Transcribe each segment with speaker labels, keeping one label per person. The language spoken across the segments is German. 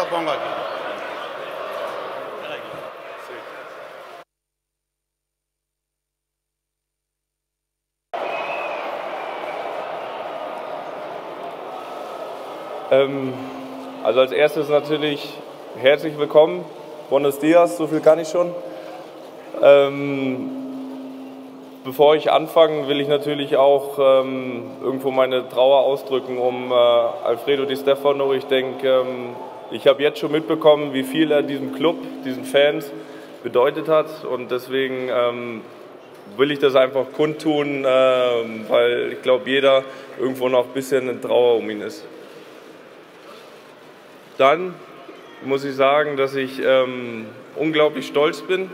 Speaker 1: Solo pongo aquí.
Speaker 2: Also als erstes natürlich herzlich willkommen, Buenos Dias, so viel kann ich schon. Bevor ich anfange, will ich natürlich auch irgendwo meine Trauer ausdrücken um Alfredo Di Stefano. Ich denke, ich habe jetzt schon mitbekommen, wie viel er diesem Club, diesen Fans bedeutet hat, und deswegen will ich das einfach kundtun, weil ich glaube, jeder irgendwo noch ein bisschen in Trauer um ihn ist. Dann muss ich sagen, dass ich unglaublich stolz bin,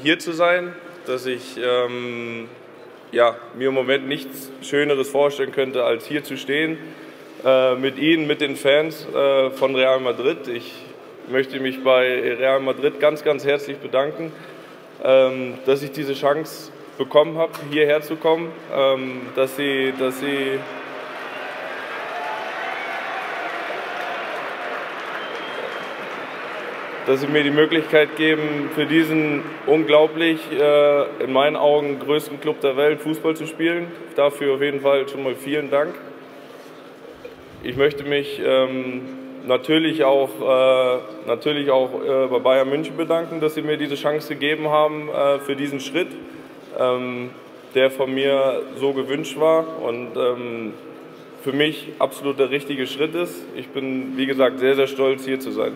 Speaker 2: hier zu sein, dass ich ja, mir im Moment nichts Schöneres vorstellen könnte, als hier zu stehen, mit Ihnen, mit den Fans von Real Madrid. Ich möchte mich bei Real Madrid ganz, ganz herzlich bedanken, dass ich diese Chance bekommen habe, hierher zu kommen, dass sie mir die Möglichkeit geben, für diesen unglaublich, in meinen Augen, größten Club der Welt Fußball zu spielen. Dafür auf jeden Fall schon mal vielen Dank. Ich möchte mich natürlich auch bei Bayern München bedanken, dass sie mir diese Chance gegeben haben für diesen Schritt, der von mir so gewünscht war und für mich absolut der richtige Schritt ist. Ich bin, wie gesagt, sehr, sehr stolz, hier zu sein.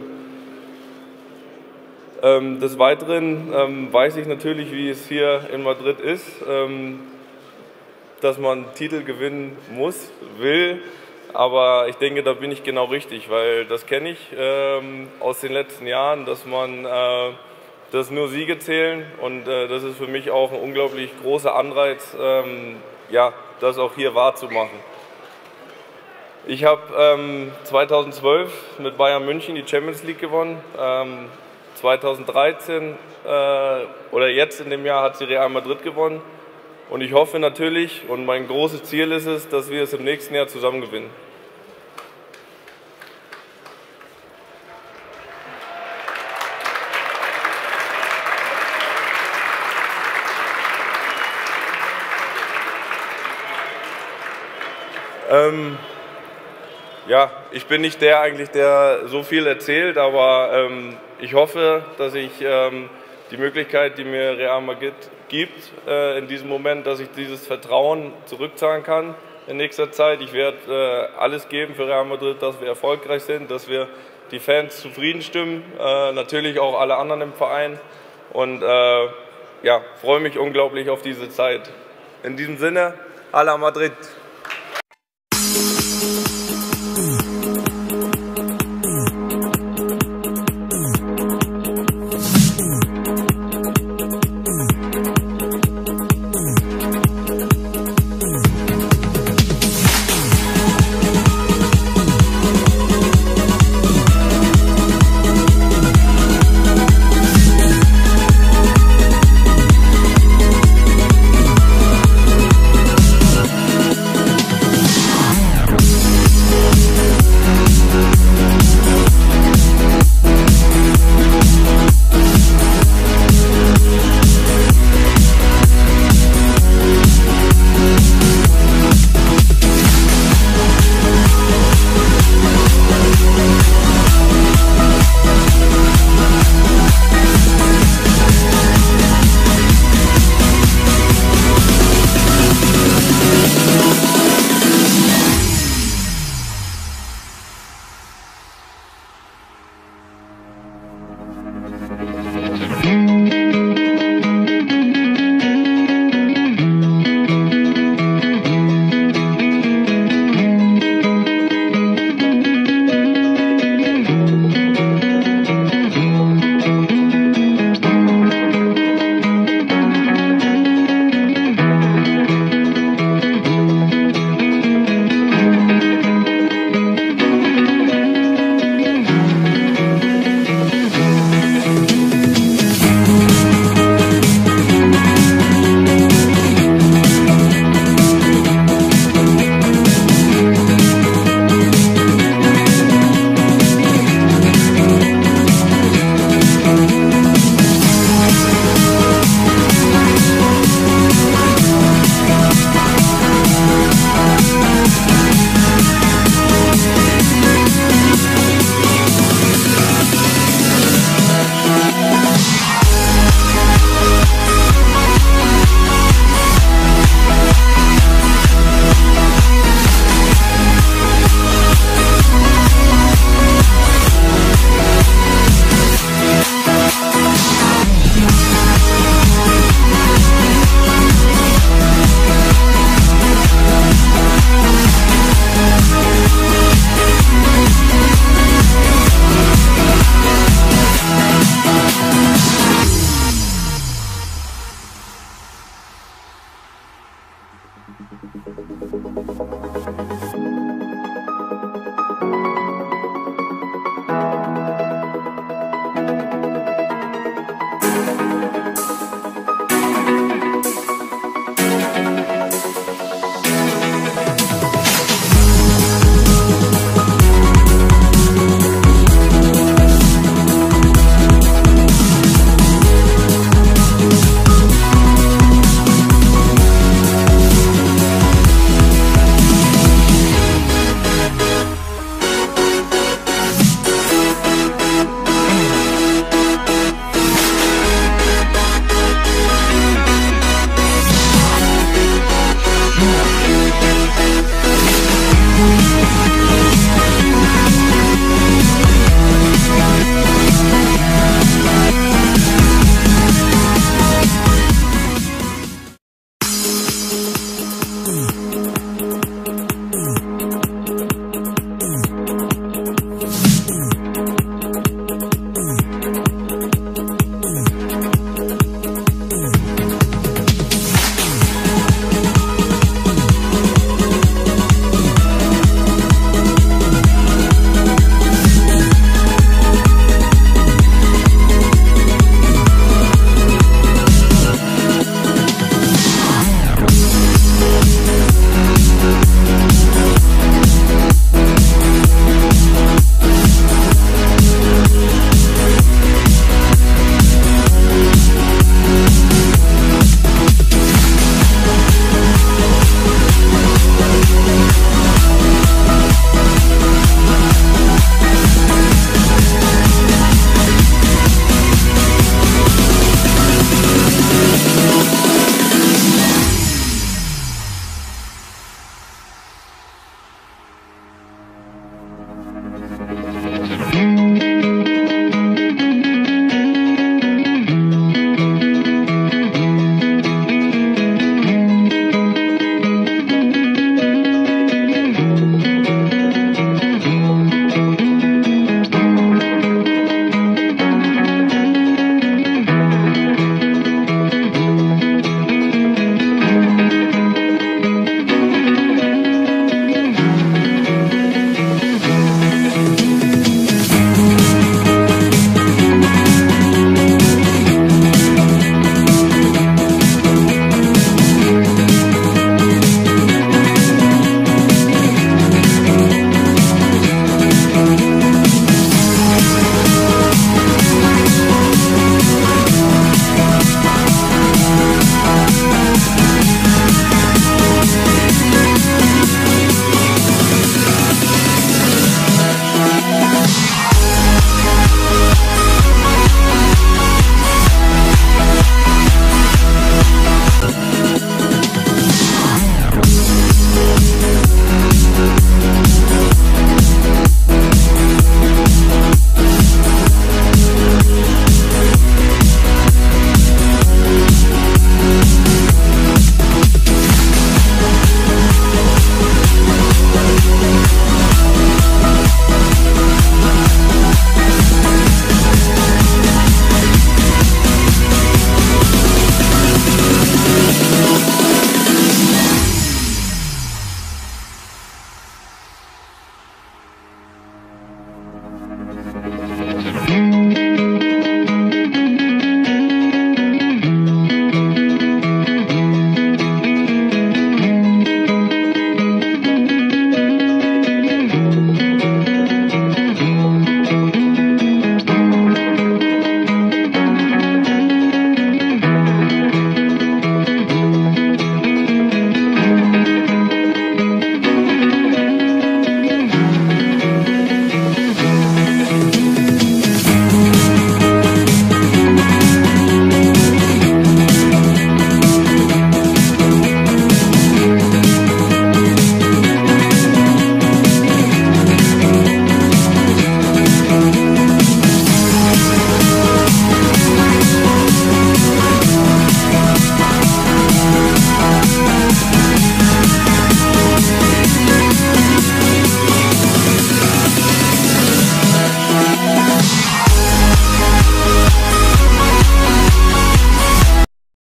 Speaker 2: Des Weiteren weiß ich natürlich, wie es hier in Madrid ist, dass man Titel gewinnen muss, will, aber ich denke, da bin ich genau richtig, weil das kenne ich aus den letzten Jahren, dass nur Siege zählen, und das ist für mich auch ein unglaublich großer Anreiz, ja, das auch hier wahrzumachen. Ich habe 2012 mit Bayern München die Champions League gewonnen. 2013 oder jetzt in dem Jahr hat sie Real Madrid gewonnen, und ich hoffe natürlich, und mein großes Ziel ist es, dass wir es im nächsten Jahr zusammen gewinnen. Ja, ich bin nicht der so viel erzählt, aber ich hoffe, dass ich die Möglichkeit, die mir Real Madrid gibt, in diesem Moment, dass ich dieses Vertrauen zurückzahlen kann in nächster Zeit. Ich werde alles geben für Real Madrid, dass wir erfolgreich sind, dass wir die Fans zufrieden stimmen, natürlich auch alle anderen im Verein, und ja, freue mich unglaublich auf diese Zeit. In diesem Sinne, Hala Madrid!